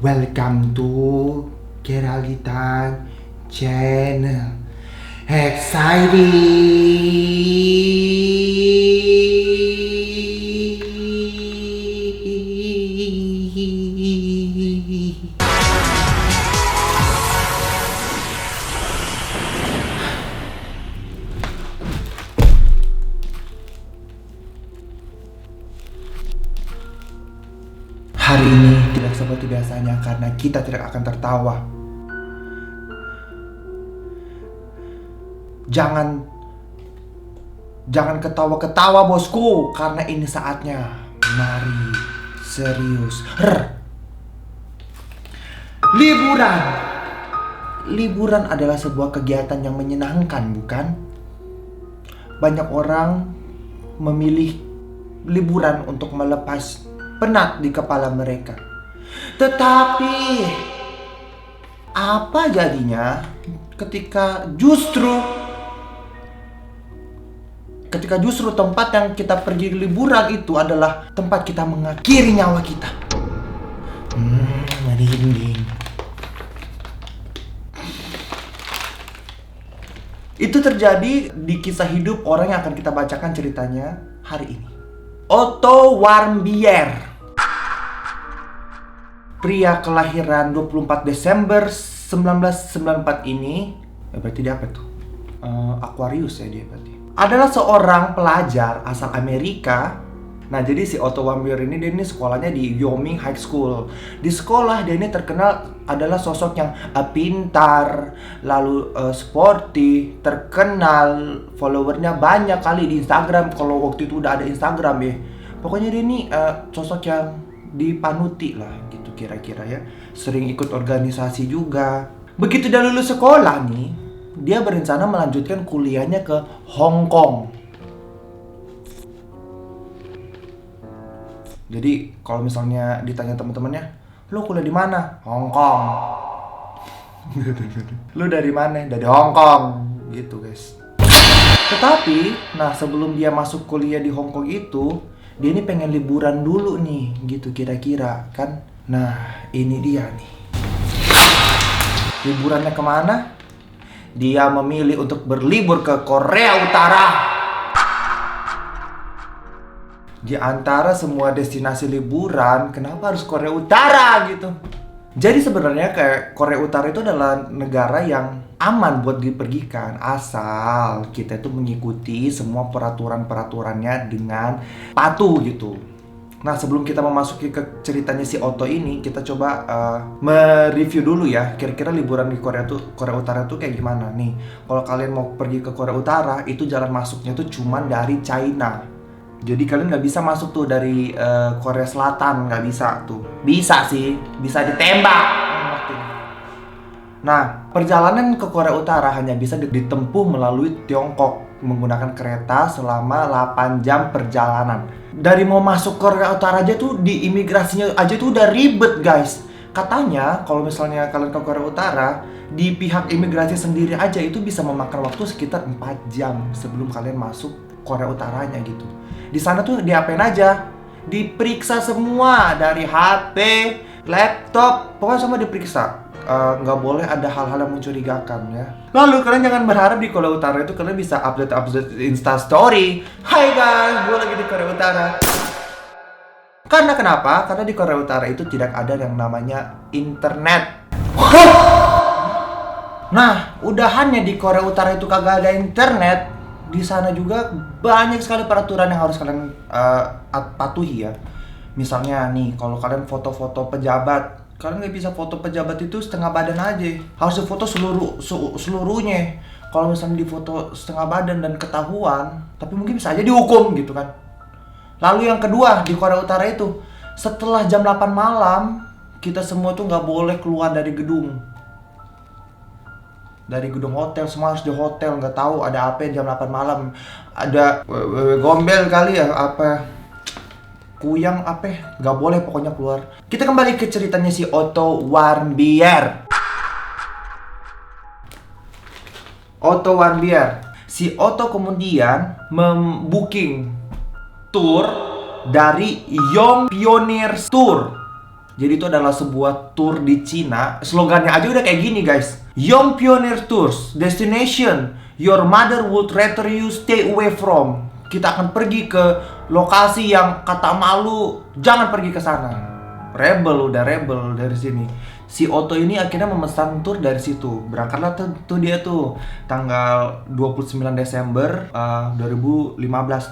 Welcome to Keralitan Channel. Exciting. Hari ini tidak seperti biasanya karena kita tidak akan tertawa. Jangan ketawa-ketawa bosku, karena ini saatnya. Mari serius. Liburan adalah sebuah kegiatan yang menyenangkan, bukan? Banyak orang memilih liburan untuk melepas penat di kepala mereka. Tetapi apa jadinya ketika justru tempat yang kita pergi liburan itu adalah tempat kita mengakhiri nyawa kita. Merinding. Itu terjadi di kisah hidup orang yang akan kita bacakan ceritanya hari ini. Otto Warmbier, pria kelahiran 24 Desember 1994 ini, berarti dia apa tuh? Aquarius ya dia berarti. Adalah seorang pelajar asal Amerika. Nah, jadi si Otto Warmbier ini dia sekolahnya di Wyoming High School. Di sekolah dia ini terkenal adalah sosok yang pintar, lalu sporty, terkenal, followernya banyak kali di Instagram. Kalau waktu itu udah ada Instagram ya. Pokoknya dia ini sosok yang dipanuti lah gitu kira-kira ya. Sering ikut organisasi juga. Begitu dia lulus sekolah nih, dia berencana melanjutkan kuliahnya ke Hong Kong. Jadi kalau misalnya ditanya teman-temannya, "Lu kuliah di mana?" "Hong Kong." "Lu dari mana?" "Dari Hong Kong." Gitu guys. Tetapi, nah sebelum dia masuk kuliah di Hong Kong itu, dia ini pengen liburan dulu nih, gitu kira-kira kan. Nah, ini dia nih. Liburannya kemana? Dia memilih untuk berlibur ke Korea Utara. Di antara semua destinasi liburan, kenapa harus Korea Utara gitu? Jadi sebenarnya kayak Korea Utara itu adalah negara yang aman buat dipergikan, asal kita itu mengikuti semua peraturan-peraturannya dengan patuh gitu. Nah, sebelum kita memasuki ke ceritanya si Otto ini, kita coba mereview dulu ya. Kira-kira liburan di Korea Utara tuh kayak gimana nih? Kalau kalian mau pergi ke Korea Utara, itu jalan masuknya tuh cuman dari China. Jadi kalian nggak bisa masuk tuh dari Korea Selatan, nggak bisa tuh. Bisa sih, bisa ditembak. Nah, perjalanan ke Korea Utara hanya bisa ditempuh melalui Tiongkok menggunakan kereta selama 8 jam perjalanan. Dari mau masuk Korea Utara aja tuh di imigrasinya aja tuh udah ribet guys. Katanya kalau misalnya kalian ke Korea Utara, di pihak imigrasi sendiri aja itu bisa memakan waktu sekitar 4 jam sebelum kalian masuk Korea Utaranya gitu. Di sana tuh diapain aja? Diperiksa semua dari HP, laptop, pokoknya semua diperiksa. Nggak boleh ada hal-hal yang mencurigakan ya. Lalu kalian jangan berharap di Korea Utara itu kalian bisa update Insta Story. Hai guys, gue lagi di Korea Utara. Karena kenapa? Karena di Korea Utara itu tidak ada yang namanya internet. Nah, udahannya di Korea Utara itu kagak ada internet. Di sana juga banyak sekali peraturan yang harus kalian patuhi ya. Misalnya nih, kalau kalian foto-foto pejabat, kalian nggak bisa foto pejabat itu setengah badan aja. Harus difoto seluruhnya. Kalau misalnya difoto setengah badan dan ketahuan, tapi mungkin bisa aja dihukum gitu kan. Lalu yang kedua di Korea Utara itu, setelah jam 8 malam, kita semua tuh nggak boleh keluar dari gedung. Dari gedung hotel, semua harus di hotel. Nggak tahu ada apa jam 8 malam. Ada gombel kali ya, apa kuyang apa, nggak boleh pokoknya keluar. Kita kembali ke ceritanya si Otto Warmbier. Si Otto kemudian membooking tour dari Young Pioneers Tour. Jadi itu adalah sebuah tour di Cina. Slogannya aja udah kayak gini guys. Young Pioneer Tours, destination your mother would rather you stay away from. Kita akan pergi ke lokasi yang kata malu jangan pergi ke sana. Udah rebel dari sini. Si Otto ini akhirnya memesan tour dari situ. Berangkatlah tuh dia tuh tanggal 29 Desember 2015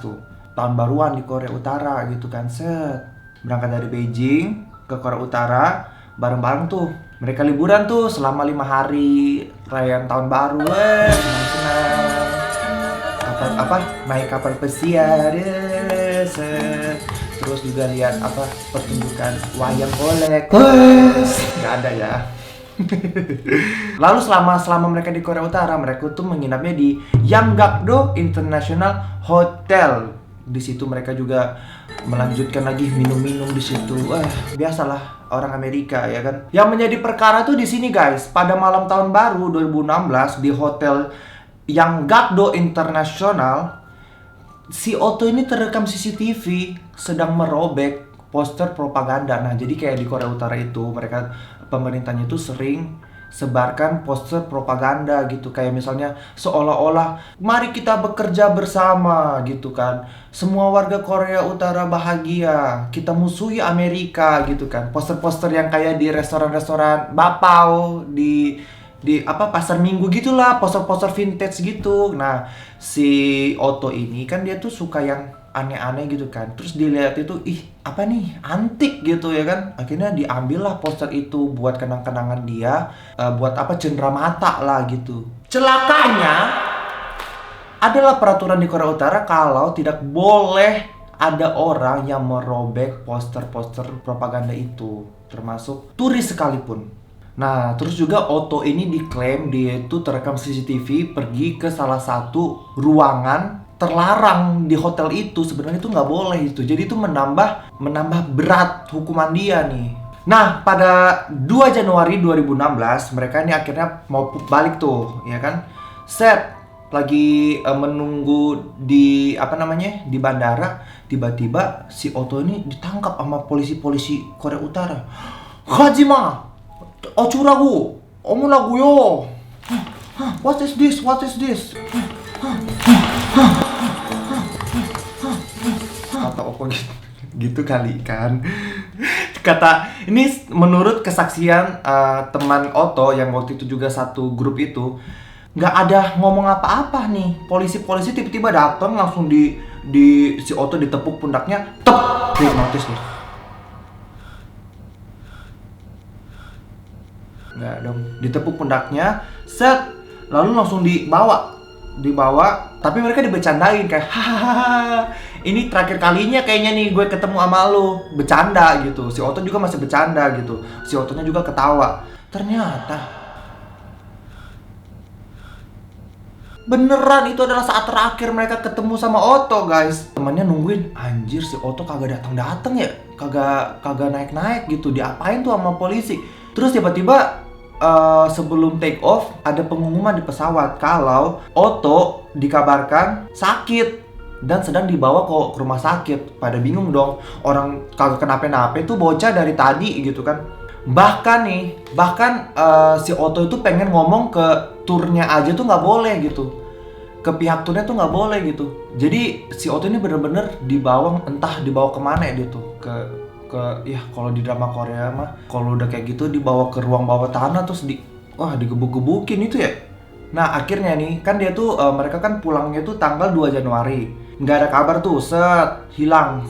tuh. Tahun baruan di Korea Utara gitu kan. Set. Berangkat dari Beijing ke Korea Utara bareng-bareng tuh. Mereka liburan tuh selama 5 hari perayaan tahun baru. Senang-senang. Naik kapal pesiar. Terus juga lihat pertunjukan wayang golek. Nggak ada ya. Lalu selama mereka di Korea Utara, mereka tuh menginapnya di Yanggakdo International Hotel. Di situ mereka juga melanjutkan lagi minum-minum di situ. Biasalah orang Amerika ya kan. Yang menjadi perkara tuh di sini guys, pada malam tahun baru 2016 di hotel Yanggakdo International, si Otto ini terekam CCTV sedang merobek poster propaganda. Nah, jadi kayak di Korea Utara itu mereka pemerintahnya itu sering sebarkan poster propaganda gitu, kayak misalnya seolah-olah mari kita bekerja bersama gitu kan, semua warga Korea Utara bahagia, kita musuhi Amerika gitu kan. Poster-poster yang kayak di restoran-restoran Bapau, di pasar minggu gitulah, poster-poster vintage gitu. Nah, si Otto ini kan dia tuh suka yang aneh-aneh gitu kan. Terus dilihat itu, apa nih? Antik gitu ya kan. Akhirnya diambillah poster itu buat kenang-kenangan dia, buat cendera mata lah gitu. Celakanya adalah peraturan di Korea Utara kalau tidak boleh ada orang yang merobek poster-poster propaganda itu, termasuk turis sekalipun. Nah, terus juga Otto ini diklaim dia itu terekam CCTV pergi ke salah satu ruangan terlarang di hotel itu. Sebenarnya itu nggak boleh itu. Jadi itu menambah berat hukuman dia nih. Nah, pada 2 Januari 2016 mereka ini akhirnya mau balik tuh, ya kan? Set lagi menunggu di di bandara, tiba-tiba si Otto ini ditangkap sama polisi Korea Utara. Hajima, 어쩌라고? 어머라고요. What is this? Kata Oppo gitu kali kan. Kata ini menurut kesaksian teman Otto yang waktu itu juga satu grup itu, nggak ada ngomong apa-apa nih. Polisi tiba-tiba datang langsung di si Otto ditepuk pundaknya, notice nih. Nggak dong, ditepuk pundaknya, set, lalu langsung dibawa, tapi mereka dibercandain kayak, hahaha, ini terakhir kalinya kayaknya nih gue ketemu sama lu, bercanda gitu. Si Otto juga masih bercanda gitu, si Ottonya juga ketawa. Ternyata beneran itu adalah saat terakhir mereka ketemu sama Otto guys. Temannya nungguin, anjir si Otto kagak datang ya, kagak naik gitu, diapain tuh sama polisi. Terus tiba-tiba sebelum take off ada pengumuman di pesawat kalau Otto dikabarkan sakit dan sedang dibawa ke rumah sakit. Pada bingung dong, orang kagak kenapa-napa tuh bocah dari tadi gitu kan. Bahkan si Otto itu pengen ngomong ke turnya aja tuh nggak boleh gitu, ke pihak turnya tuh nggak boleh gitu. Jadi si Otto ini bener-bener dibawa kemana ya dia tuh, ya kalau di drama Korea mah kalau udah kayak gitu dibawa ke ruang bawah tanah terus digebuk-gebukin itu ya. Nah akhirnya nih kan dia tuh mereka kan pulangnya tuh tanggal 2 Januari, nggak ada kabar tuh, hilang.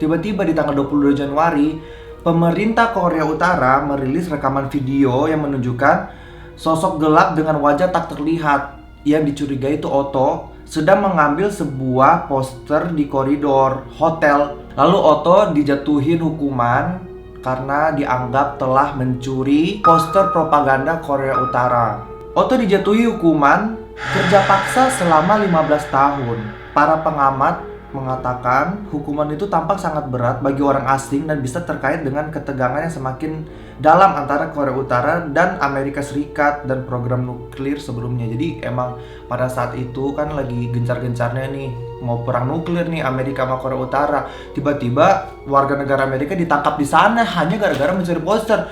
Tiba-tiba di tanggal 22 Januari pemerintah Korea Utara merilis rekaman video yang menunjukkan sosok gelap dengan wajah tak terlihat yang dicurigai itu Otto sedang mengambil sebuah poster di koridor hotel. Lalu Otto dijatuhin hukuman karena dianggap telah mencuri poster propaganda Korea Utara. Otto dijatuhi hukuman kerja paksa selama 15 tahun. Para pengamat mengatakan hukuman itu tampak sangat berat bagi orang asing dan bisa terkait dengan ketegangan yang semakin dalam antara Korea Utara dan Amerika Serikat dan program nuklir sebelumnya. Jadi emang pada saat itu kan lagi gencar-gencarnya nih mau perang nuklir nih Amerika sama Korea Utara. Tiba-tiba warga negara Amerika ditangkap di sana hanya gara-gara mencuri poster.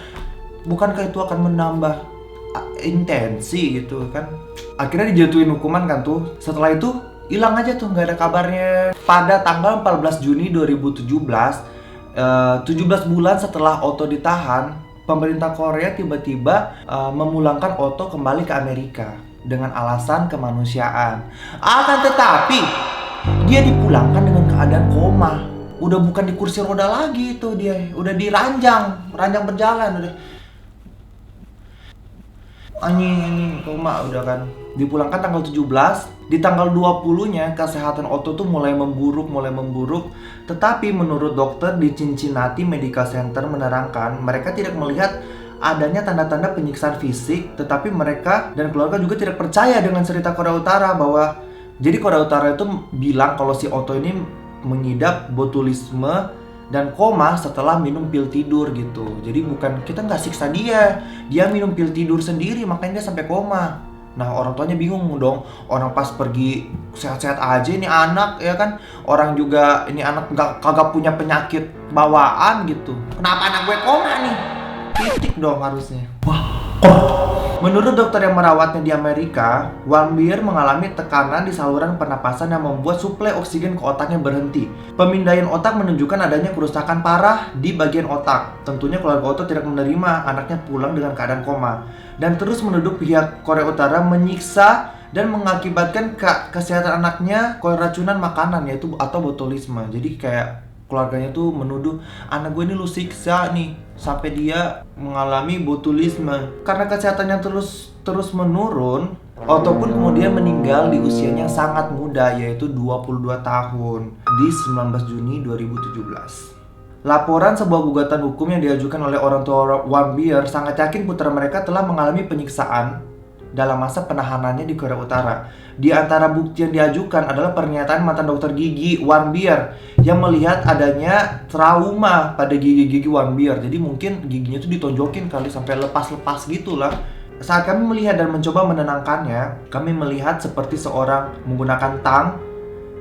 Bukankah itu akan menambah intensi gitu kan? Akhirnya dijatuhin hukuman kan tuh. Setelah itu hilang aja tuh, nggak ada kabarnya. Pada tanggal 14 Juni 2017, 17 bulan setelah Otto ditahan, pemerintah Korea tiba-tiba memulangkan Otto kembali ke Amerika dengan alasan kemanusiaan. Akan tetapi dia dipulangkan dengan keadaan koma. Udah bukan di kursi roda lagi itu dia, udah di ranjang berjalan udah. Anjing koma udah kan. Dipulangkan tanggal 17, di tanggal 20-nya kesehatan Otto tuh mulai memburuk. Tetapi menurut dokter di Cincinnati Medical Center menerangkan, mereka tidak melihat adanya tanda-tanda penyiksaan fisik, tetapi mereka dan keluarga juga tidak percaya dengan cerita Korea Utara bahwa jadi Korea Utara itu bilang kalau si Otto ini mengidap botulisme dan koma setelah minum pil tidur gitu. Jadi bukan kita nggak siksa dia minum pil tidur sendiri makanya dia sampai koma. Nah orang tuanya bingung dong, orang pas pergi sehat-sehat aja ini anak ya kan, orang juga ini anak kagak punya penyakit bawaan gitu, kenapa anak gue koma nih? Titik dong harusnya. Menurut dokter yang merawatnya di Amerika, Warmbier mengalami tekanan di saluran pernapasan yang membuat suplai oksigen ke otaknya berhenti. Pemindaian otak menunjukkan adanya kerusakan parah di bagian otak. Tentunya keluarga Otto tidak menerima anaknya pulang dengan keadaan koma dan terus menuduh pihak Korea Utara menyiksa dan mengakibatkan kesehatan anaknya keracunan makanan yaitu atau botulisme. Jadi kayak keluarganya tuh menuduh anak gue ini lu siksa nih sampai dia mengalami botulisme. Karena kesehatannya terus menurun, Otto pun kemudian meninggal di usianya yang sangat muda yaitu 22 tahun di 19 Juni 2017. Laporan sebuah gugatan hukum yang diajukan oleh orang tua Warmbier sangat yakin putra mereka telah mengalami penyiksaan dalam masa penahanannya di Korea Utara. Di antara bukti yang diajukan adalah pernyataan mantan dokter gigi Warmbier yang melihat adanya trauma pada gigi Warmbier. Jadi mungkin giginya tuh ditonjokin kali sampai lepas-lepas gitulah. Saat kami melihat dan mencoba menenangkannya, kami melihat seperti seorang menggunakan tang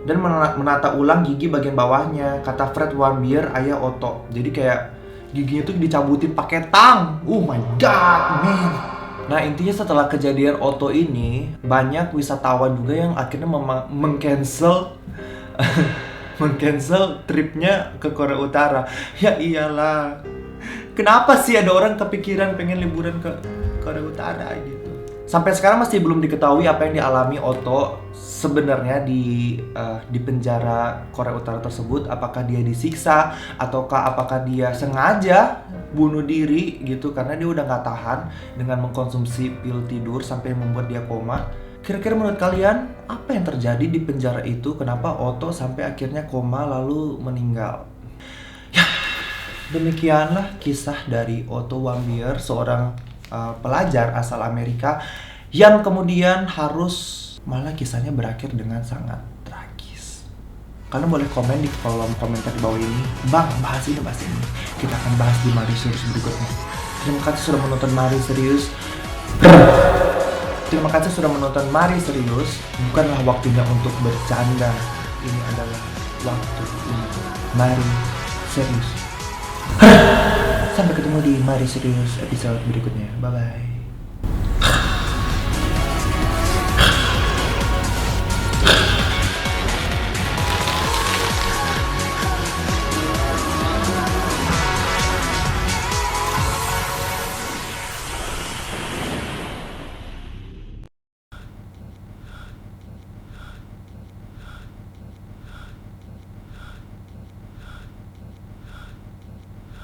dan menata ulang gigi bagian bawahnya, kata Fred Warmbier, ayah Otto. Jadi kayak giginya tuh dicabutin pakai tang. Oh my god, man. Nah intinya setelah kejadian Otto ini, banyak wisatawan juga yang akhirnya mengcancel tripnya ke Korea Utara. Ya iyalah, kenapa sih ada orang kepikiran pengen liburan ke Korea Utara gitu. Sampai sekarang masih belum diketahui apa yang dialami Otto sebenarnya di penjara Korea Utara tersebut. Apakah dia disiksa ataukah apakah dia sengaja bunuh diri gitu karena dia udah nggak tahan dengan mengkonsumsi pil tidur sampai membuat dia koma. Kira-kira menurut kalian apa yang terjadi di penjara itu? Kenapa Otto sampai akhirnya koma lalu meninggal? Ya, demikianlah kisah dari Otto Warmbier, seorang pelajar asal Amerika yang kemudian malah kisahnya berakhir dengan sangat tragis. Kalian boleh komen di kolom komentar di bawah ini, Bang, bahas ini. Kita akan bahas di Mari Serius berikutnya. Terima kasih sudah menonton Mari Serius. Bukanlah waktunya untuk bercanda. Ini adalah waktu untuk Mari Serius. Sampai ketemu di Mari Serius episode berikutnya. Bye-bye.